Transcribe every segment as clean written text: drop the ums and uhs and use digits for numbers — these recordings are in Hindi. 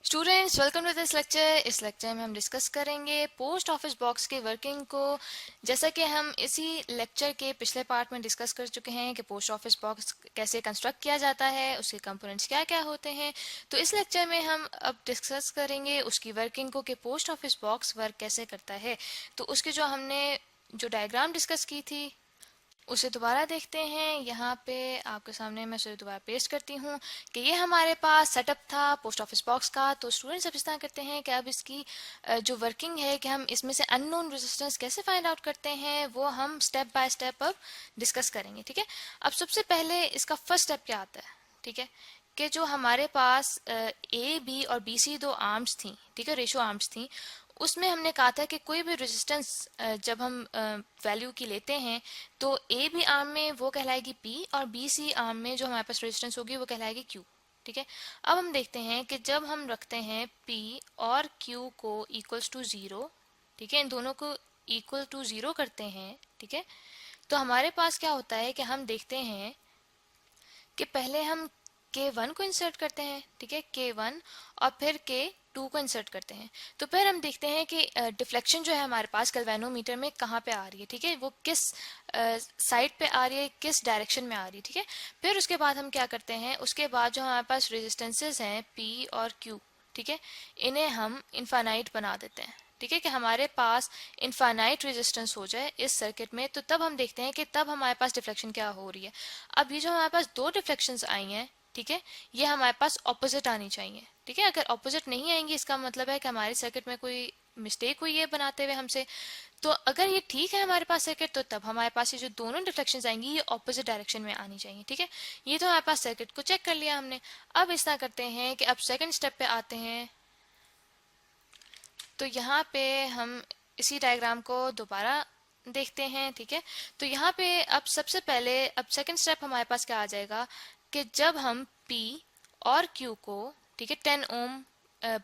Students welcome to this lecture. इस लेक्चर में हम डिस्कस करेंगे पोस्ट ऑफिस बॉक्स के वर्किंग को। जैसा कि हम इसी लेक्चर के पिछले पार्ट में डिस्कस कर चुके हैं कि पोस्ट ऑफिस बॉक्स कैसे कंस्ट्रक्ट किया जाता है, उसके कंपोनेंट्स क्या क्या होते हैं। तो इस लेक्चर में हम अब डिस्कस करेंगे उसकी वर्किंग को कि पोस्ट ऑफिस बॉक्स वर्क कैसे करता है। तो उसकी जो डायग्राम डिस्कस की थी उसे दोबारा देखते हैं। यहाँ पे आपके सामने मैं उसे दोबारा पेस्ट करती हूँ कि ये हमारे पास सेटअप था पोस्ट ऑफिस बॉक्स का। तो स्टूडेंट्स अब इस तरह करते हैं कि अब इसकी जो वर्किंग है कि हम इसमें से अननोन रेजिस्टेंस कैसे फाइंड आउट करते हैं वो हम स्टेप बाय स्टेप अब डिस्कस करेंगे। ठीक है, अब सबसे पहले इसका फर्स्ट स्टेप क्या आता है। ठीक है, कि जो हमारे पास ए बी और बी सी दो आर्म्स थी, ठीक है, रेशो आर्म्स थी, उसमें हमने कहा था कि कोई भी रेजिस्टेंस जब हम वैल्यू की लेते हैं तो ए बी आर्म में वो कहलाएगी पी और बी सी आर्म में जो हमारे पास रेजिस्टेंस होगी वो कहलाएगी क्यू। ठीक है, अब हम देखते हैं कि जब हम रखते हैं पी और क्यू को इक्वल्स टू जीरो, ठीक है, इन दोनों को इक्वल टू जीरो करते हैं, ठीक है, तो हमारे पास क्या होता है कि हम देखते हैं कि पहले हम K1 को इंसर्ट करते हैं, ठीक है, K1, और फिर K2 को इंसर्ट करते हैं। तो फिर हम देखते हैं कि डिफ्लेक्शन जो है हमारे पास गैल्वेनोमीटर में कहाँ पे आ रही है, ठीक है, वो किस साइड पे आ रही है, किस डायरेक्शन में आ रही है। ठीक है, फिर उसके बाद हम क्या करते हैं, उसके बाद जो हमारे पास रेजिस्टेंसेज हैं P और Q, ठीक है, इन्हें हम इनफाइनाइट बना देते हैं। ठीक है, कि हमारे पास इनफाइनाइट रेजिस्टेंस हो जाए इस सर्किट में, तो तब हम देखते हैं कि तब हमारे पास डिफ्लेक्शन क्या हो रही है। अब ये जो हमारे पास दो डिफ्लेक्शंस आई हैं, ठीक है, ये हमारे पास ऑपोजिट आनी चाहिए। ठीक है, अगर ऑपोजिट नहीं आएंगी इसका मतलब है कि हमारे सर्किट में कोई मिस्टेक हुई है बनाते हुए हमसे। तो अगर ये ठीक है हमारे पास सर्किट, तो तब हमारे पास ये जो दोनों डिफ्लेक्शंस आएंगी ये ऑपोजिट डायरेक्शन में आनी चाहिए। ठीक है, ये तो हमारे पास सर्किट को चेक कर लिया हमने। अब इस तरह करते हैं कि अब सेकंड स्टेप पे आते हैं। तो यहाँ पे हम इसी डायग्राम को दोबारा देखते हैं। ठीक है, तो यहाँ पे अब सबसे पहले अब सेकंड स्टेप हमारे पास क्या आ जाएगा कि जब हम P और Q को, ठीक है, 10 ओम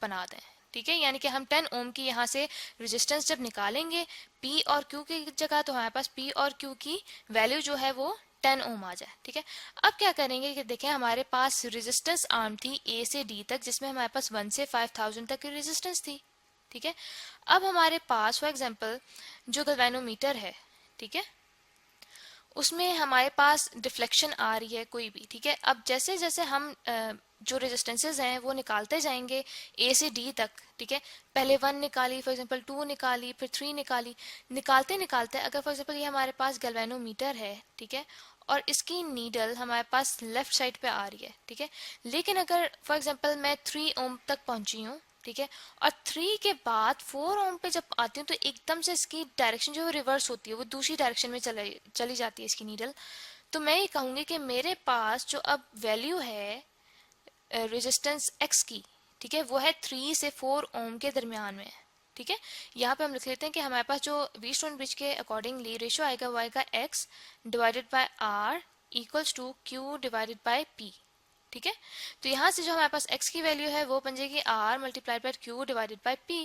बना दें। ठीक है, यानी कि हम 10 ओम की यहाँ से रेजिस्टेंस जब निकालेंगे P और Q की जगह, तो हमारे पास P और Q की वैल्यू जो है वो 10 ओम आ जाए। ठीक है, अब क्या करेंगे कि देखें हमारे पास रेजिस्टेंस आर्म थी A से D तक, जिसमें हमारे पास 1 से 5000 तक की रेजिस्टेंस थी। ठीक है, अब हमारे पास फॉर एग्जांपल जो गैल्वेनोमीटर है, ठीक है, उसमें हमारे पास डिफ्लेक्शन आ रही है कोई भी। ठीक है, अब जैसे जैसे हम जो रेजिस्टेंसेज हैं वो निकालते जाएंगे ए से डी तक, ठीक है, पहले 1 निकाली, फॉर एग्जांपल 2 निकाली, फिर 3 निकाली, निकालते निकालते अगर फॉर एग्जांपल ये हमारे पास गैल्वेनोमीटर है, ठीक है, और इसकी नीडल हमारे पास लेफ्ट साइड पे आ रही है, ठीक है, लेकिन अगर फॉर एग्जांपल मैं 3 ओम तक पहुंची हूँ, ठीक है, और 3 के बाद 4 ओम पे जब आती हूँ तो एकदम से इसकी डायरेक्शन जो है रिवर्स होती है, वो दूसरी डायरेक्शन में चली जाती है इसकी नीडल। तो मैं ये कहूँगी कि मेरे पास जो अब वैल्यू है रेजिस्टेंस एक्स की, ठीक है, वो है 3 से 4 ओम के दरमियान में। ठीक है, यहाँ पे हम लिख लेते हैं कि हमारे पास जो व्हीटस्टोन ब्रिज के अकॉर्डिंगली रेशियो आएगा वो आएगा X divided by R equals to Q divided by P. ठीक है, तो यहाँ से जो हमारे पास x की वैल्यू है वो बन जाएगी r multiplied by Q divided bye p।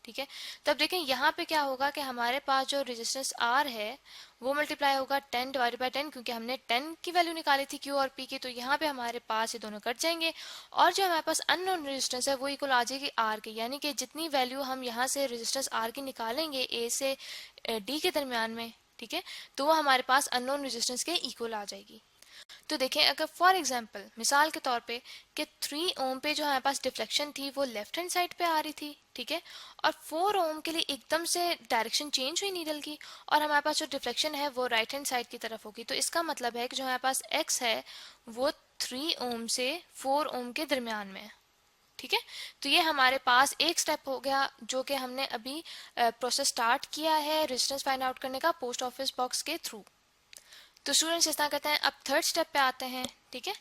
ठीक है, तब देखें यहाँ पे क्या होगा कि हमारे पास जो रेजिस्टेंस r है वो मल्टीप्लाई होगा 10 डिवाइडेड बाय 10, क्योंकि हमने 10 की वैल्यू निकाली थी q और p की, तो यहाँ पे हमारे पास ये दोनों कट जाएंगे और जो हमारे पास अननोन रेजिस्टेंस है वो इक्वल आ जाएगी r के, यानी कि जितनी वैल्यू हम यहाँ से रेजिस्टेंस r की निकालेंगे a से d के दरमियान में, ठीक है, तो वो हमारे पास अननोन रेजिस्टेंस के इक्वल आ जाएगी। तो देखें अगर फॉर एग्जांपल मिसाल के तौर पे कि 3 ओम पे जो हमारे पास डिफ्लेक्शन थी वो लेफ्ट हैंड साइड पे आ रही थी, ठीक है, और 4 ओम के लिए एकदम से डायरेक्शन चेंज हुई नीडल की और हमारे पास जो डिफ्लेक्शन है वो राइट हैंड साइड की तरफ होगी, तो इसका मतलब है कि जो हमारे पास एक्स है वो 3 ओम से 4 ओम के दरमियान में है। ठीक है, तो ये हमारे पास एक स्टेप हो गया जो कि हमने अभी प्रोसेस स्टार्ट किया है रेजिस्टेंस फाइंड आउट करने का पोस्ट ऑफिस बॉक्स के थ्रू। तो स्टूडेंट्स इस तरह कहते हैं। अब थर्ड स्टेप पे आते हैं। ठीक है,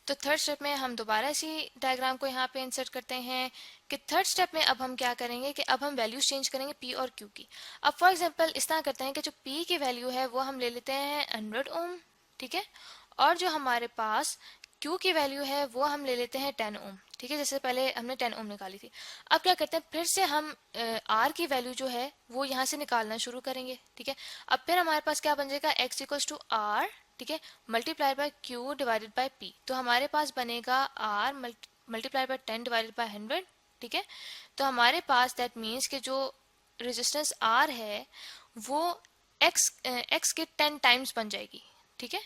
तो थर्ड स्टेप में हम दोबारा इसी डायग्राम को यहाँ पे इंसर्ट करते हैं कि थर्ड स्टेप में अब हम क्या करेंगे कि अब हम वैल्यूज चेंज करेंगे पी और क्यू की। अब फॉर एग्जांपल इस तरह करते हैं कि जो पी की वैल्यू है वो हम ले लेते हैं 100 ओम, ठीक है, और जो हमारे पास क्यू की वैल्यू है वो हम ले लेते हैं 10 ओम। ठीक है, जैसे पहले हमने 10 ओम निकाली थी। अब क्या करते हैं फिर से हम आर की वैल्यू जो है वो यहाँ से निकालना शुरू करेंगे। ठीक है, अब फिर हमारे पास क्या बन जाएगा एक्स इक्वल्स टू आर, ठीक है, multiply by Q divided by P. तो हमारे पास बनेगा R multiply by 10 divided by 100, ठीक है। तो हमारे पास दैट मीन्स कि जो रेजिस्टेंस आर है वो एक्स के 10 टाइम्स बन जाएगी, ठीक है,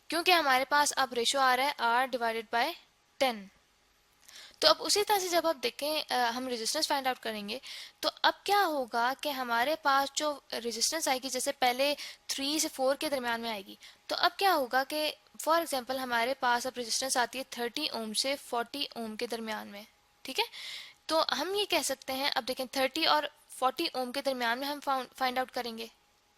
क्योंकि हमारे पास अब रेशो आ रहा है आर डिवाइडेड बाय 10। तो अब उसी तरह से जब आप देखें हम रेजिस्टेंस फाइंड आउट करेंगे तो अब क्या होगा कि हमारे पास जो रेजिस्टेंस आएगी जैसे पहले 3 से 4 के दरमियान में आएगी, तो अब क्या होगा कि फॉर एग्जांपल हमारे पास अब रेजिस्टेंस आती है 30 ओम से 40 ओम के दरमियान में, ठीक है। तो हम ये कह सकते हैं, अब देखें 30 और 40 ओम के दरमियान में हम फाइंड आउट करेंगे,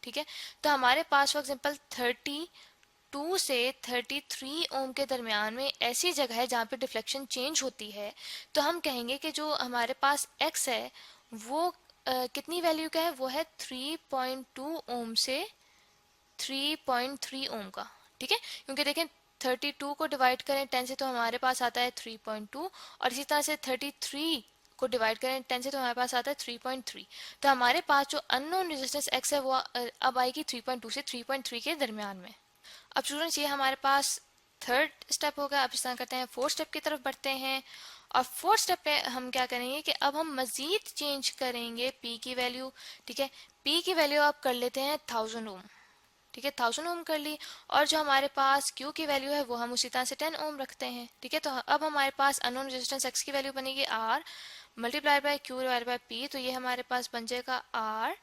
ठीक है। तो हमारे पास फॉर एग्जांपल 32 से 33 ओम के दरमियान में ऐसी जगह है जहाँ पे डिफ्लेक्शन चेंज होती है, तो हम कहेंगे कि जो हमारे पास x है वो कितनी वैल्यू का है, वो है 3.2 ओम से 3.3 ओम का, ठीक है। क्योंकि देखें 32 को डिवाइड करें 10 से तो हमारे पास आता है 3.2, और इसी तरह से 33 को डिवाइड करें 10 से तो हमारे पास आता है 3.3। तो हमारे पास जो अननोन रेजिस्टेंस x है वो अब आएगी 3.2 से 3.3 के दरमियान में। अब स्टूडेंट्स ये हमारे पास थर्ड स्टेप होगा। अब इस तरह करते हैं, फोर्थ स्टेप की तरफ बढ़ते हैं, और फोर्थ स्टेप पे हम क्या करेंगे कि अब हम मजीद चेंज करेंगे p की वैल्यू, ठीक है। p की वैल्यू आप कर लेते हैं 1000 ओम, ठीक है, 1000 ओम कर ली, और जो हमारे पास Q की वैल्यू है वो हम उसी तरह से 10 ओम रखते हैं, ठीक है। तो अब हमारे पास अननोन रेजिस्टेंस X की वैल्यू बनेगी R multiplied by Q divided by P, तो ये हमारे पास बन जाएगा R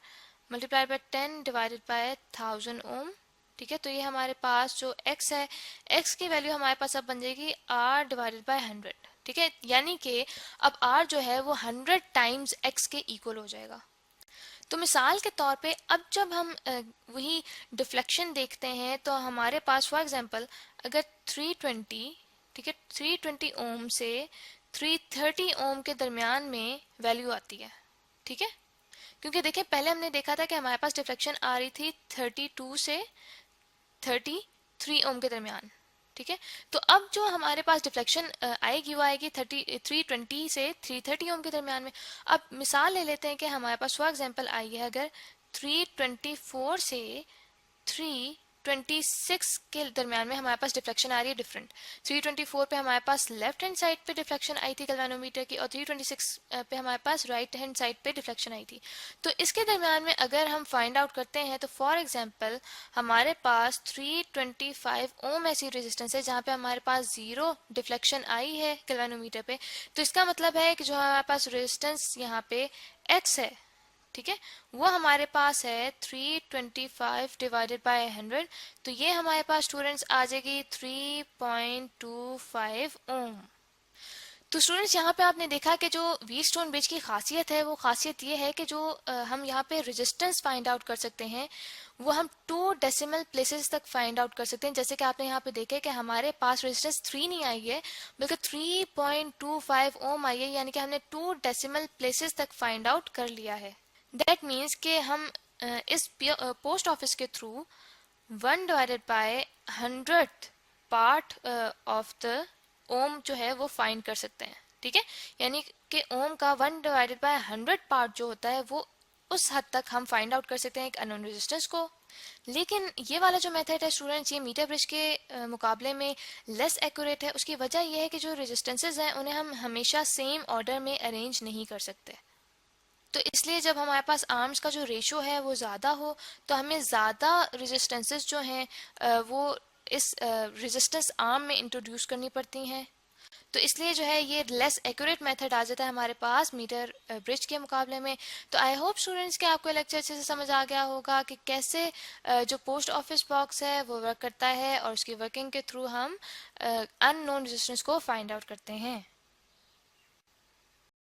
multiplied by 10 divided bye 1000 ओम, ठीक है। तो ये हमारे पास जो x है, x की वैल्यू हमारे पास अब बन जाएगी r डिवाइडेड बाय 100, ठीक है। यानी कि अब r जो है वो 100 टाइम्स x के इक्वल हो जाएगा। तो मिसाल के तौर पे अब जब हम वही डिफ्लेक्शन देखते हैं तो हमारे पास फॉर एग्जांपल अगर 320, ठीक है, 320 ओम से 330 ओम के दरमियान में वैल्यू आती है, ठीक है। क्योंकि देखिए पहले हमने देखा था कि हमारे पास डिफ्लेक्शन आ रही थी 32 से 33 ओम के दरमियान, ठीक है। तो अब जो हमारे पास डिफ्लेक्शन आएगी वो आएगी 320 से 330 ओम के दरमियान में। अब मिसाल ले लेते हैं कि हमारे पास फॉर एग्जांपल आई है अगर 324 से 326 के दरमियान में हमारे पास डिफ्लेक्शन आ रही है डिफरेंट। 324 पे हमारे पास लेफ्ट हैंड साइड पे डिफ्लेक्शन आई थी गैल्वेनोमीटर की, और 326 पे हमारे पास राइट हैंड साइड पे डिफ्लेक्शन आई थी। तो इसके दरमियान में अगर हम फाइंड आउट करते हैं तो फॉर एग्जांपल हमारे पास 325 ओम ऐसी रेजिस्टेंस है जहाँ पे हमारे पास 0 डिफ्लेक्शन आई है गैल्वेनोमीटर पे। तो इसका मतलब है कि जो हमारे पास रेजिस्टेंस यहाँ पे x है, ठीक है, वो हमारे पास है 325 डिवाइडेड बाय 100, तो ये हमारे पास स्टूडेंट्स आ जाएगी 3.25 ओम। तो स्टूडेंट्स यहाँ पे आपने देखा कि जो व्हीटस्टोन ब्रिज की खासियत है वो खासियत ये है कि जो हम यहाँ पे रेजिस्टेंस फाइंड आउट कर सकते हैं वो हम 2 डेसिमल प्लेसेस तक फाइंड आउट कर सकते हैं। जैसे कि आपने यहाँ पे देखे कि हमारे पास रेजिस्टेंस 3 नहीं आई है बल्कि 3.25 ओम आई है, यानी कि हमने 2 डेसिमल प्लेसेस तक फाइंड आउट कर लिया है। दैट मीन्स कि हम इस पोस्ट ऑफिस के through 1 divided by 100 part of the ओम जो है वो फाइंड कर सकते हैं, ठीक है। यानी कि ओम का 1 डिवाइडेड बाय 100 पार्ट जो होता है वो उस हद तक हम फाइंड आउट कर सकते हैं एक अननोन रेजिस्टेंस को। लेकिन ये वाला जो मेथड है स्टूडेंट्स ये मीटर ब्रिज के मुकाबले में लेस एक्यूरेट है। उसकी वजह ये है कि जो रेजिस्टेंसेज हैं उन्हें हम हमेशा सेम ऑर्डर में अरेंज नहीं कर सकते। तो इसलिए जब हमारे पास आर्म्स का जो रेशो है वो ज़्यादा हो तो हमें ज़्यादा रेजिस्टेंसेस जो हैं वो इस रेजिस्टेंस आर्म में इंट्रोड्यूस करनी पड़ती हैं। तो इसलिए जो है ये लेस एक्यूरेट मेथड आ जाता है हमारे पास मीटर ब्रिज के मुकाबले में। तो आई होप स्टूडेंट्स कि आपको लेक्चर अच्छे से समझ आ गया होगा कि कैसे जो पोस्ट ऑफिस बॉक्स है वो वर्क करता है और उसकी वर्किंग के थ्रू हम अननोन रेजिस्टेंस को फाइंड आउट करते हैं।